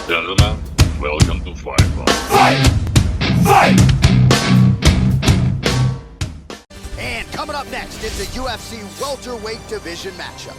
Gentlemen, welcome to Fight Club. Fight! Fight! And coming up next is the UFC welterweight division matchup.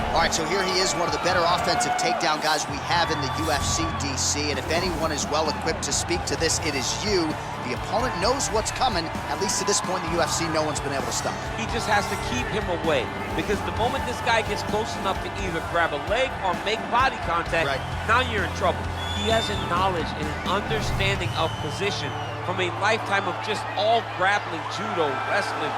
All right, so here he is, one of the better offensive takedown guys we have in the UFC, DC. And if anyone is well equipped to speak to this, it is you. The opponent knows what's coming. At least to this point in the UFC, no one's been able to stop him. He just has to keep him away, because the moment this guy gets close enough to either grab a leg or make body contact, now you're in trouble. He has a knowledge and an understanding of position from a lifetime of just all grappling, judo, wrestling,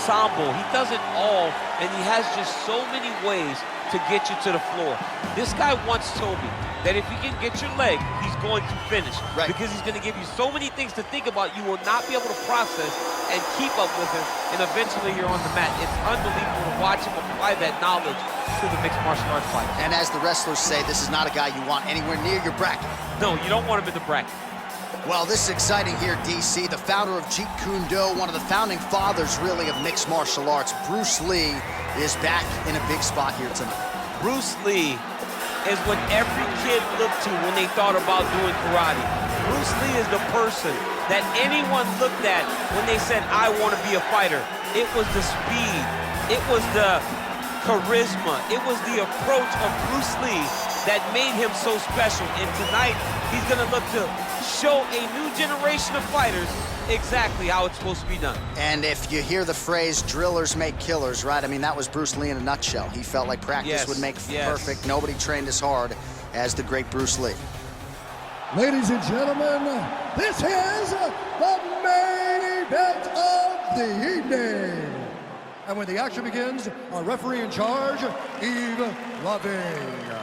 sambo. He does it all, and he has just so many ways to get you to the floor. This guy once told me that if he can get your leg, he's going to finish. Because he's going to give you so many things to think about, you will not be able to process and keep up with him, and eventually you're on the mat. It's unbelievable to watch him apply that knowledge to the mixed martial arts fight. And as the wrestlers say, this is not a guy you want anywhere near your bracket. No, you don't want him in the bracket. Well, this is exciting here, DC. The founder of Jeet Kune Do, one of the founding fathers, really, of mixed martial arts, Bruce Lee, is back in a big spot here tonight. Bruce Lee is what every kid looked to when they thought about doing karate. Bruce Lee is the person that anyone looked at when they said, I want to be a fighter. It was the speed. It was the charisma. It was the approach of Bruce Lee that made him so special. And tonight, he's going to look to show a new generation of fighters exactly how it's supposed to be done. And if you hear the phrase, drillers make killers, right? I mean, that was Bruce Lee in a nutshell. He felt like practice would make perfect. Nobody trained as hard as the great Bruce Lee. Ladies and gentlemen, this is the main event of the evening. And when the action begins, our referee in charge, Yves Lavigne.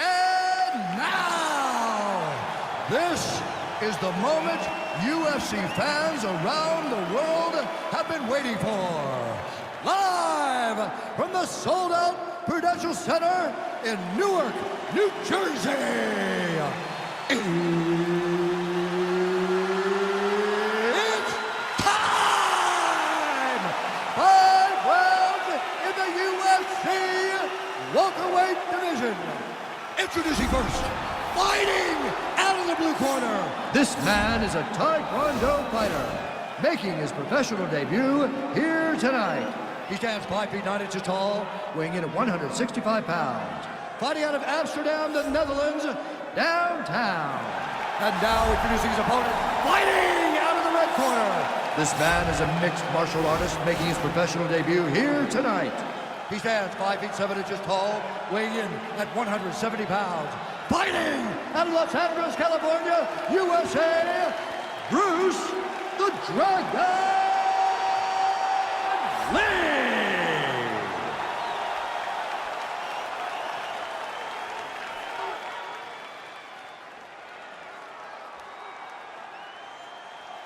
And now, this is the moment UFC fans around the world have been waiting for. Live from the sold-out Prudential Center in Newark, New Jersey. It's time! 5 rounds in the UFC welterweight division. Introducing first, fighting out of the blue corner. This man is a Taekwondo fighter, making his professional debut here tonight. He stands 5 feet 9 inches tall, weighing in at 165 pounds. Fighting out of Amsterdam, the Netherlands, downtown. And now introducing his opponent, fighting out of the red corner. This man is a mixed martial artist, making his professional debut here tonight. He stands 5 feet 7 inches tall, weighing in at 170 pounds. Fighting out of Los Angeles, California, USA, Bruce the Dragon Lee!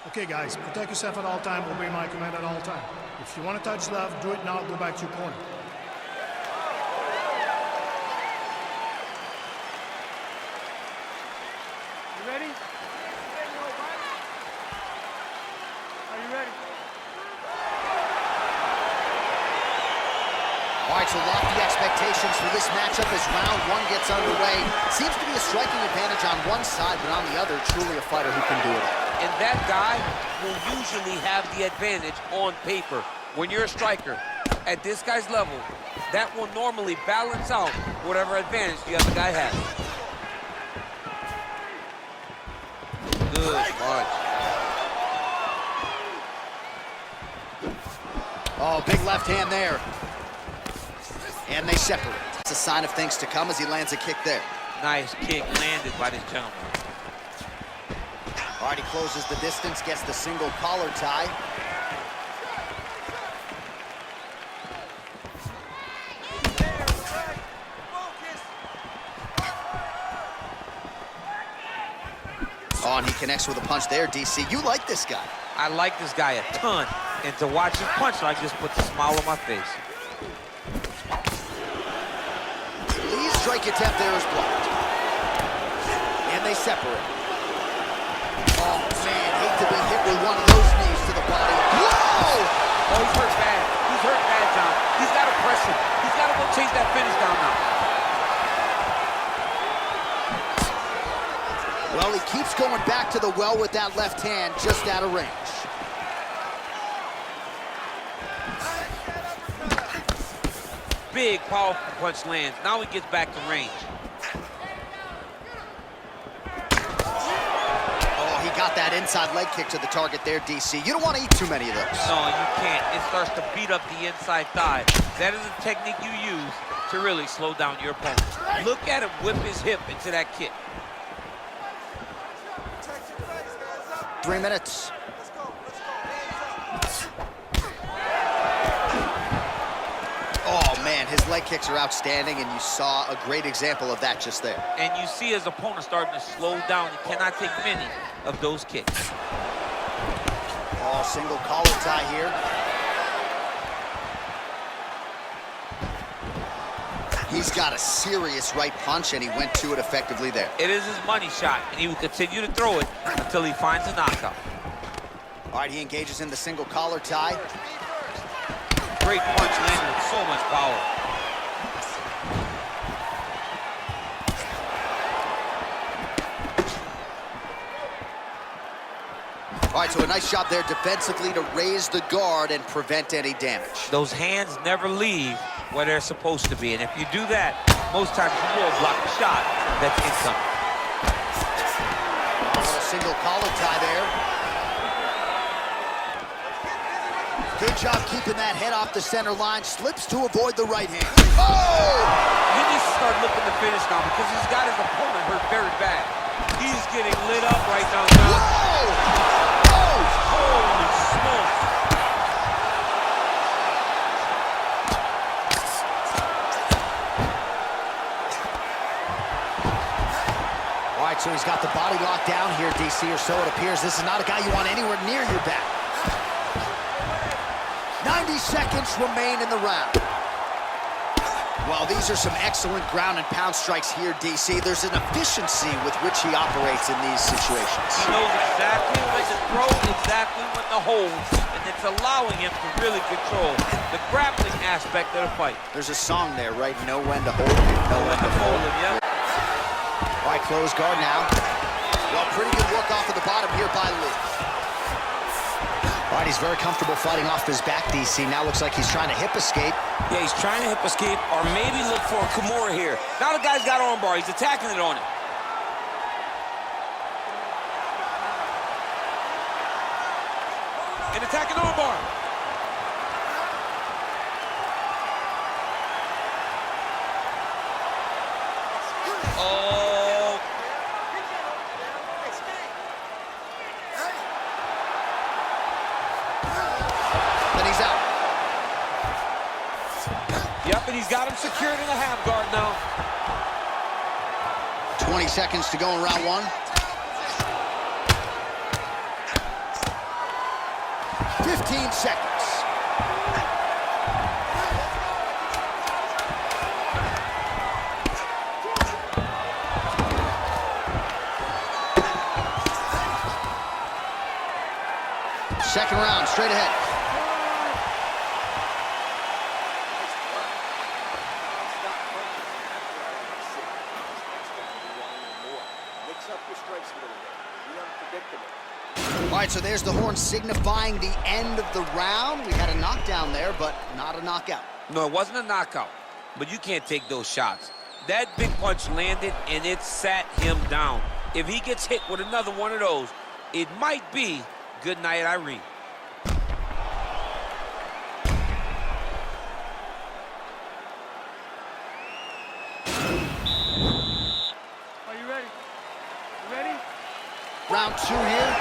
Okay, guys, protect yourself at all time, obey my command at all time. If you want to touch left, do it now, go back to your corner. You ready? Are you ready? All right, so lofty expectations for this matchup as round one gets underway. Seems to be a striking advantage on one side, but on the other, truly a fighter who can do it. And that guy will usually have the advantage on paper. When you're a striker at this guy's level, that will normally balance out whatever advantage the other guy has. Good punch. Oh, big left hand there. And they separate. It's a sign of things to come as he lands a kick there. Nice kick landed by this gentleman. All right, he closes the distance, gets the single collar tie. Oh, and he connects with a punch there, DC. You like this guy. I like this guy a ton. And to watch him punch like this puts a smile on my face. Lee's strike attempt there is blocked. And they separate. Oh, man, hate to be hit with one of those knees to the body. Whoa! Oh, he's hurt bad. He's hurt bad, John. He's got to press him. He's got to go chase that finish down now. Well, he keeps going back to the well with that left hand, just out of range. Big, powerful punch lands. Now he gets back to range. Oh, he got that inside leg kick to the target there, DC. You don't want to eat too many of those. No, you can't. It starts to beat up the inside thigh. That is a technique you use to really slow down your opponent. Look at him whip his hip into that kick. 3 minutes. Oh, man, his leg kicks are outstanding, and you saw a great example of that just there. And you see his opponent starting to slow down. He cannot take many of those kicks. Oh, single collar tie here. He's got a serious right punch, and he went to it effectively there. It is his money shot, and he will continue to throw it until he finds a knockout. All right, he engages in the single collar tie. Great punch landed with so much power. All right, so a nice job there defensively to raise the guard and prevent any damage. Those hands never leave where they're supposed to be, and if you do that, most times you will block a shot that's incoming. A little single collar tie there. Good job keeping that head off the center line. Slips to avoid the right hand. Oh! He needs to start looking to finish now because he's got his opponent hurt very bad. He's getting lit up right now, John. Whoa! Holy smokes. All right, so he's got the body locked down here, DC, or so it appears. This is not a guy you want anywhere near your back. 90 seconds remain in the round. Well, these are some excellent ground and pound strikes here, DC. There's an efficiency with which he operates in these situations. He knows exactly when to throw, exactly when to hold, and it's allowing him to really control the grappling aspect of the fight. There's a song there, right? Know when to hold him, know when to fold him. Yeah. All right, close guard now. Well, pretty good work off of the bottom here by Lee. All right, he's very comfortable fighting off his back, DC. Now looks like he's trying to hip escape. Yeah, he's trying to hip escape or maybe look for a Kimura here. Now the guy's got armbar. He's attacking it on him. And attacking armbar. Oh. Then he's out. Yep, and he's got him secured in a half guard now. 20 seconds to go in round one. 15 seconds. Second round, straight ahead. All right, so there's the horn signifying the end of the round. We had a knockdown there, but not a knockout. No, it wasn't a knockout, but you can't take those shots. That big punch landed, and it sat him down. If he gets hit with another one of those, it might be good night, Irene. Are you ready? You ready? Round two here.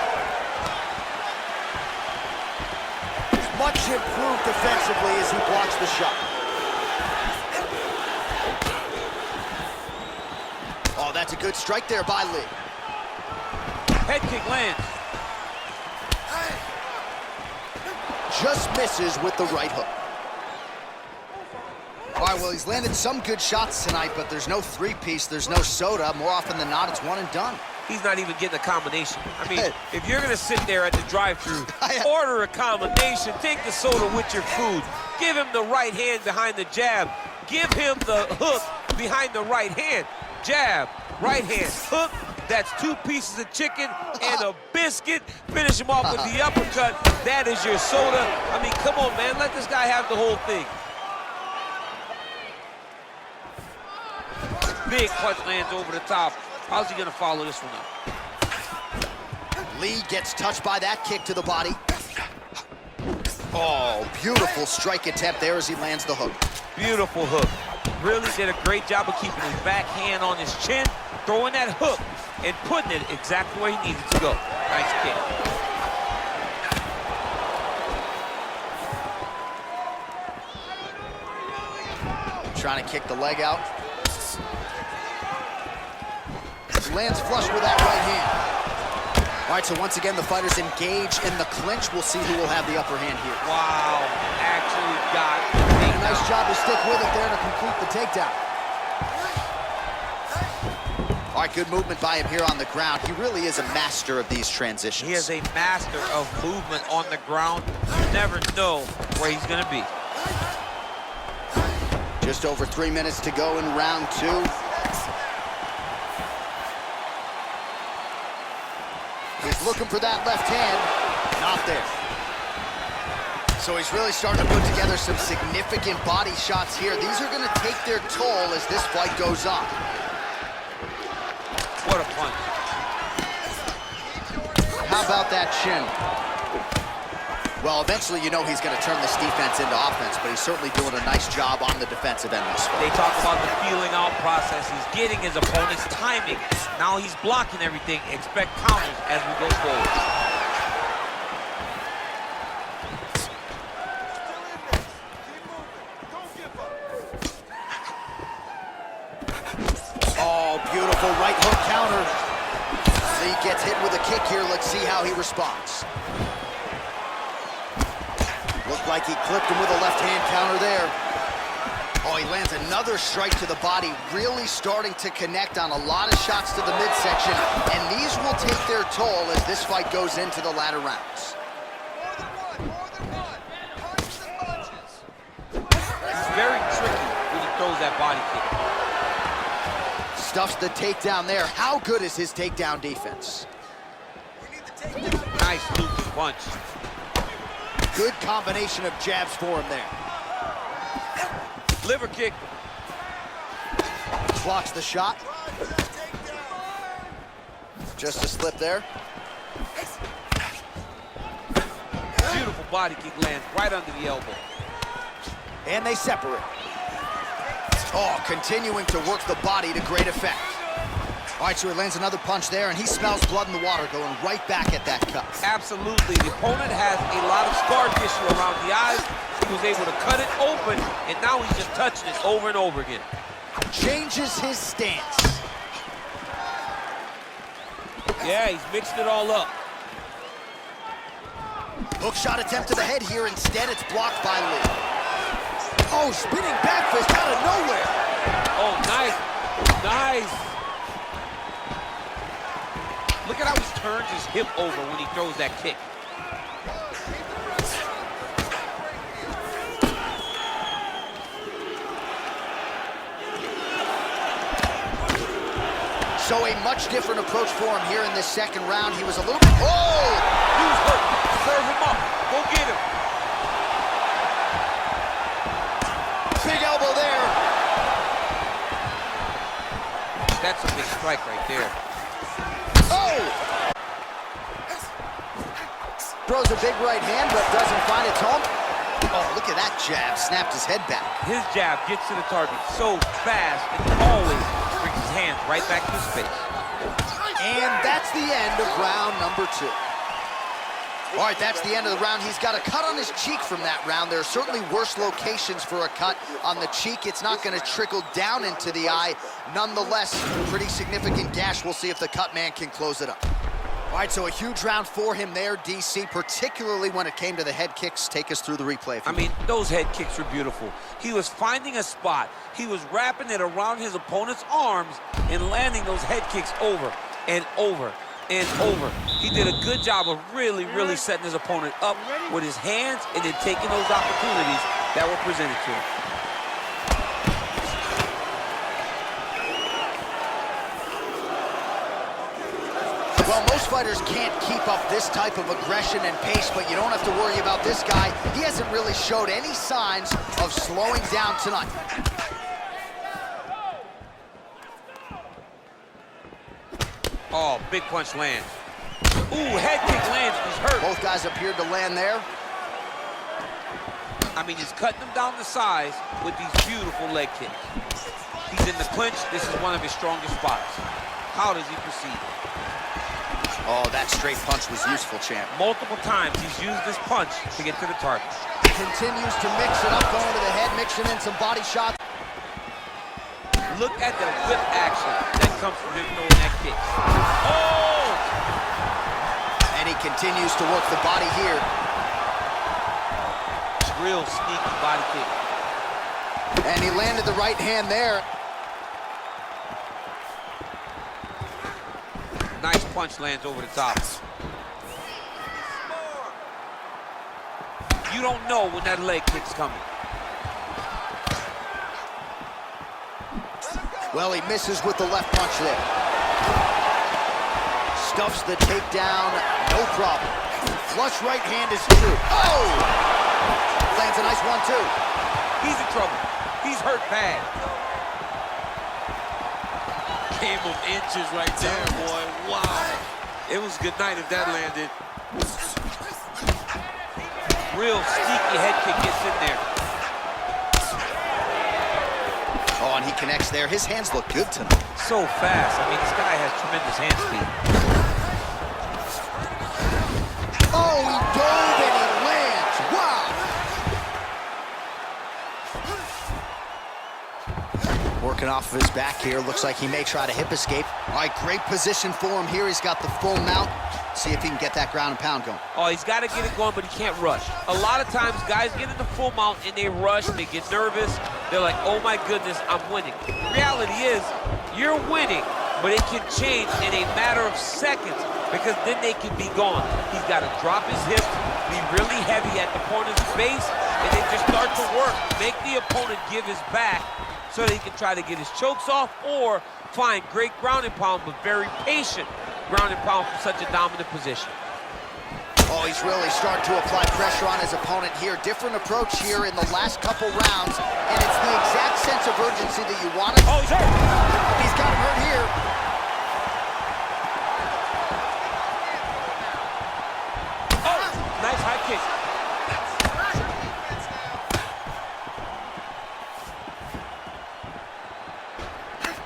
Much improved defensively as he blocks the shot. Oh, that's a good strike there by Lee. Head kick lands. Just misses with the right hook. All right, well, he's landed some good shots tonight, but there's no three-piece, there's no soda. More often than not, it's one and done. he's not even getting a combination. I mean, if you're gonna sit there at the drive-thru, order a combination, take the soda with your food, give him the right hand behind the jab, give him the hook behind the right hand, jab, right hand, hook. That's 2 pieces of chicken and a biscuit. Finish him off with the uppercut. That is your soda. I mean, come on, man. Let this guy have the whole thing. Big punch lands over the top. How's he gonna follow this one up? Lee gets touched by that kick to the body. Oh, beautiful strike attempt there as he lands the hook. Beautiful hook. Really did a great job of keeping his back hand on his chin, throwing that hook, and putting it exactly where he needed to go. Nice kick. Trying to kick the leg out. Lands flush with that right hand. All right, so once again, the fighters engage in the clinch. We'll see who will have the upper hand here. Wow, actually got a nice job to stick with it there to complete the takedown. All right, good movement by him here on the ground. He really is a master of these transitions. He is a master of movement on the ground. You never know where he's gonna be. Just over 3 minutes to go in round 2. He's looking for that left hand, not there. So he's really starting to put together some significant body shots here. These are gonna take their toll as this fight goes on. What a punch. How about that shin? Well, eventually you know he's gonna turn this defense into offense, but he's certainly doing a nice job on the defensive end this fight. They talk about the feeling out process. He's getting his opponent's timing. Now he's blocking everything. Expect counters as we go forward. Oh, beautiful right hook counter. Lee gets hit with a kick here. Let's see how he responds. Looked like he clipped him with a left hand counter there. Oh, he lands another strike to the body, really starting to connect on a lot of shots to the midsection, and these will take their toll as this fight goes into the latter rounds. It's very tricky when he throws that body kick. Stuffs the takedown there. How good is his takedown defense? Nice looping punch. Good combination of jabs for him there. Liver kick. Blocks the shot. Just a slip there. Beautiful body kick lands right under the elbow. And they separate. Oh, continuing to work the body to great effect. All right, so he lands another punch there, and he smells blood in the water, going right back at that cut. Absolutely. The opponent has a lot of scar tissue around the eyes. He was able to cut it open, and now he's just touching it over and over again. Changes his stance. Yeah, he's mixed it all up. Hook shot attempt to the head here. Instead, it's blocked by Lee. Oh, spinning back fist out of nowhere. Oh, nice. Nice. Look at how he turns his hip over when he throws that kick. So a much different approach for him here in this second round. He was a little bit... Oh! He was hurt. Serve him up. Go get him. Big elbow there. That's a big strike right there. Oh! Throws a big right hand, but doesn't find its home. Oh, look at that jab. Snapped his head back. His jab gets to the target so fast, and he always brings his hands right back to his face. And that's the end of round number 2. All right, that's the end of the round. He's got a cut on his cheek from that round. There are certainly worse locations for a cut on the cheek. It's not going to trickle down into the eye. Nonetheless, pretty significant gash. We'll see if the cut man can close it up. All right, so a huge round for him there, DC, particularly when it came to the head kicks. Take us through the replay. I mean, those head kicks were beautiful. He was finding a spot. He was wrapping it around his opponent's arms and landing those head kicks over. and over and over. He did a good job of really setting his opponent up with his hands and then taking those opportunities that were presented to him. Well, most fighters can't keep up this type of aggression and pace, but you don't have to worry about this guy. He hasn't really showed any signs of slowing down tonight. Oh, big punch lands. Ooh, head kick lands, he's hurt. Both guys appeared to land there. I mean, he's cutting them down to size with these beautiful leg kicks. He's in the clinch. This is one of his strongest spots. How does he proceed? Oh, that straight punch was useful, champ. Multiple times he's used this punch to get to the target. Continues to mix it up, going to the head, mixing in some body shots. Look at the whip action that comes from him throwing that kick. Oh! And he continues to work the body here. Real sneaky body kick. And he landed the right hand there. Nice punch lands over the top. You don't know when that leg kick's coming. Well, he misses with the left punch there. Stuffs the takedown, no problem. Flush right hand is true. Oh! Lands a nice 1-2. He's in trouble. He's hurt bad. Game of inches right there, boy. Wow. It was good night if that landed. Real sneaky head kick gets in there. Oh, and he connects there. His hands look good tonight. So fast. I mean, this guy has tremendous hand speed. Oh, he dove and he lands. Wow. Working off of his back here. Looks like he may try to hip escape. All right, great position for him here. He's got the full mount. See if he can get that ground and pound going. Oh, he's got to get it going, but he can't rush. A lot of times, guys get in the full mount and they rush, they get nervous. They're like, oh my goodness, I'm winning. The reality is, you're winning, but it can change in a matter of seconds because then they can be gone. He's got to drop his hips, be really heavy at the opponent's face, and then just start to work. Make the opponent give his back so that he can try to get his chokes off or find great ground and pound, but very patient ground and pound from such a dominant position. Oh, he's really starting to apply pressure on his opponent here. Different approach here in the last couple rounds, and it's the exact sense of urgency that you want. Oh, he's hurt. He's got him hurt here. Oh, nice high kick.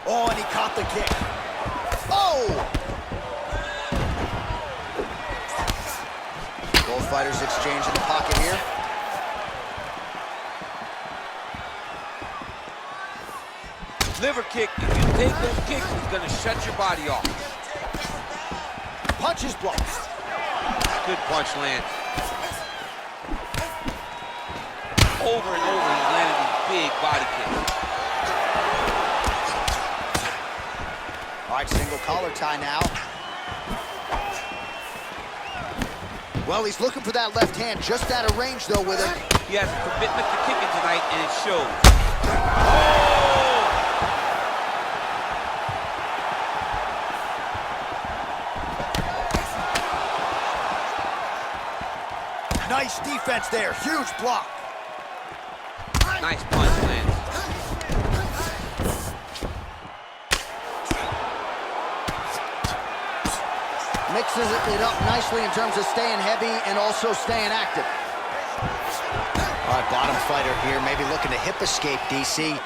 Oh, and he caught the kick. Oh! Both fighters exchange in the pocket here. Liver kick, if you take those kicks, it's gonna shut your body off. Punches blocked. Good punch lands. Over and over, he's landing these big body kicks. All right, single collar tie now. Well, he's looking for that left hand, just out of range, though, with it. He has a commitment to kicking tonight, and it shows. Oh! Nice defense there, huge block. Nice punch lands. Mixes it up nicely in terms of staying heavy and also staying active. All right, bottom fighter here, maybe looking to hip escape, DC.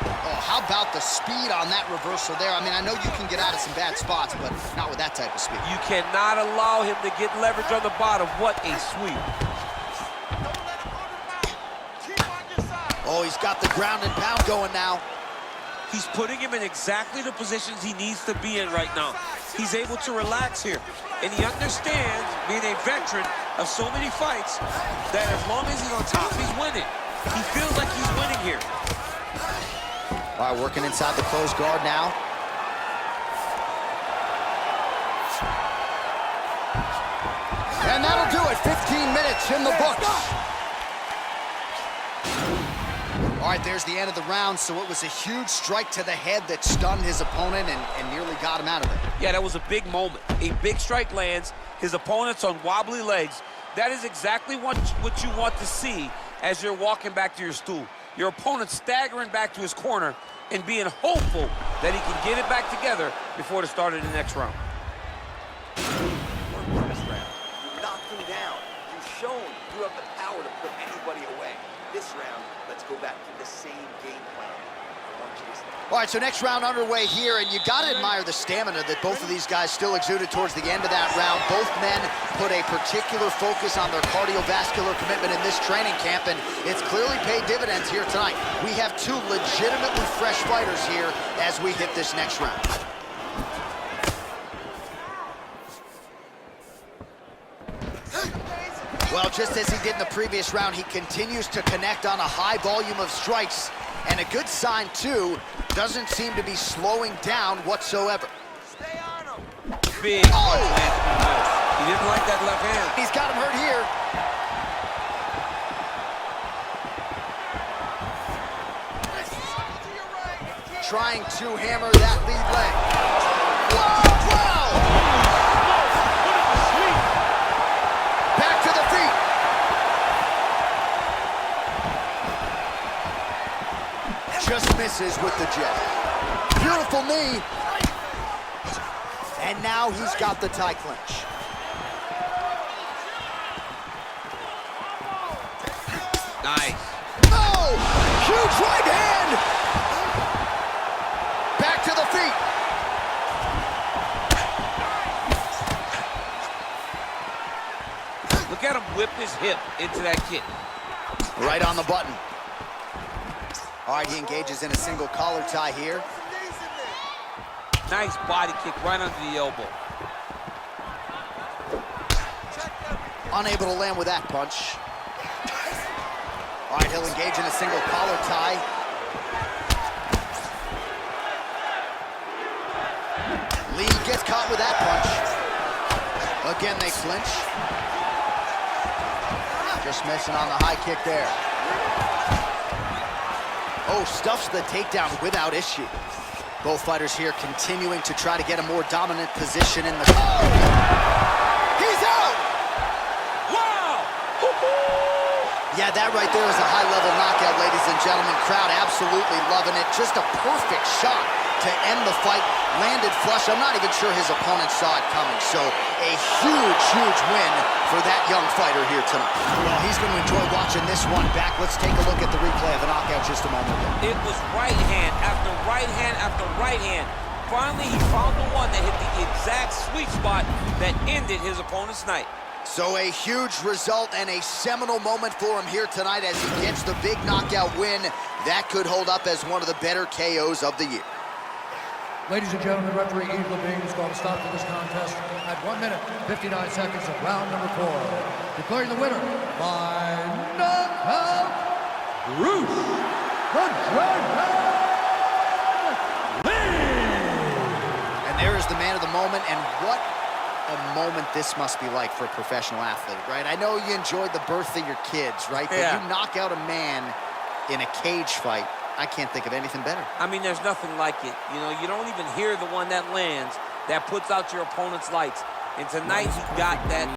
Oh, how about the speed on that reversal there? I mean, I know you can get out of some bad spots, but not with that type of speed. You cannot allow him to get leverage on the bottom. What a sweep. Oh, he's got the ground and pound going now. He's putting him in exactly the positions he needs to be in right now. He's able to relax here. And he understands, being a veteran of so many fights, that as long as he's on top, he's winning. He feels like he's winning here. All right, working inside the closed guard now. 15 minutes in the books. All right, there's the end of the round, so it was a huge strike to the head that stunned his opponent and nearly got him out of it. Yeah, that was a big moment. A big strike lands, his opponent's on wobbly legs. That is exactly what you want to see as you're walking back to your stool. Your opponent staggering back to his corner and being hopeful that he can get it back together before the start of the next round. This round, you knocked him down. You've shown you have the power to put anybody away. This round, let's go back to the same game plan. I want you to stay. All right, so next round underway here, and you got to admire the stamina that both of these guys still exuded towards the end of that round. Both men put a particular focus on their cardiovascular commitment in this training camp, and it's clearly paid dividends here tonight. We have two legitimately fresh fighters here as we hit this next round. Well, just as he did in the previous round, he continues to connect on a high volume of strikes. And a good sign, too, doesn't seem to be slowing down whatsoever. Stay on him. Big punch lands in the middle. He didn't like that left hand. He's got him hurt here. Trying to hammer that lead leg. Whoa, whoa! Back to the feet. Just misses with the jab. Beautiful knee. And now he's got the tie clinch. Nice. Oh! Huge right hand! Back to the feet. Look at him whip his hip into that kick. Right on the button. All right, he engages in a single collar tie here. Nice body kick right under the elbow. Unable to land with that punch. All right, he'll engage in a single collar tie. Lee gets caught with that punch. Again, they clinch. Just missing on the high kick there. Oh, stuffs the takedown without issue. Both fighters here continuing to try to get a more dominant position in the... Oh! He's out! Wow! Yeah, that right there is a high-level knockout, ladies and gentlemen. Crowd absolutely loving it. Just a perfect shot to end the fight. Landed flush. I'm not even sure his opponent saw it coming. So a huge, huge win for that young fighter here tonight. Well, he's going to enjoy watching this one back. Let's take a look at the replay of the knockout just a moment ago. It was right hand after right hand after right hand. Finally, he found the one that hit the exact sweet spot that ended his opponent's night. So a huge result and a seminal moment for him here tonight as he gets the big knockout win. That could hold up as one of the better KOs of the year. Ladies and gentlemen, referee Yves Levine is going to stop to this contest at 1 minute, 59 seconds of round number 4. Declaring the winner by knockout, Bruce the Dragon Lee! And there is the man of the moment, and what a moment this must be like for a professional athlete, right? I know you enjoyed the birth of your kids, right? Yeah. But you knock out a man in a cage fight. I can't think of anything better. I mean, there's nothing like it. You know, you don't even hear the one that lands that puts out your opponent's lights. And tonight, he got that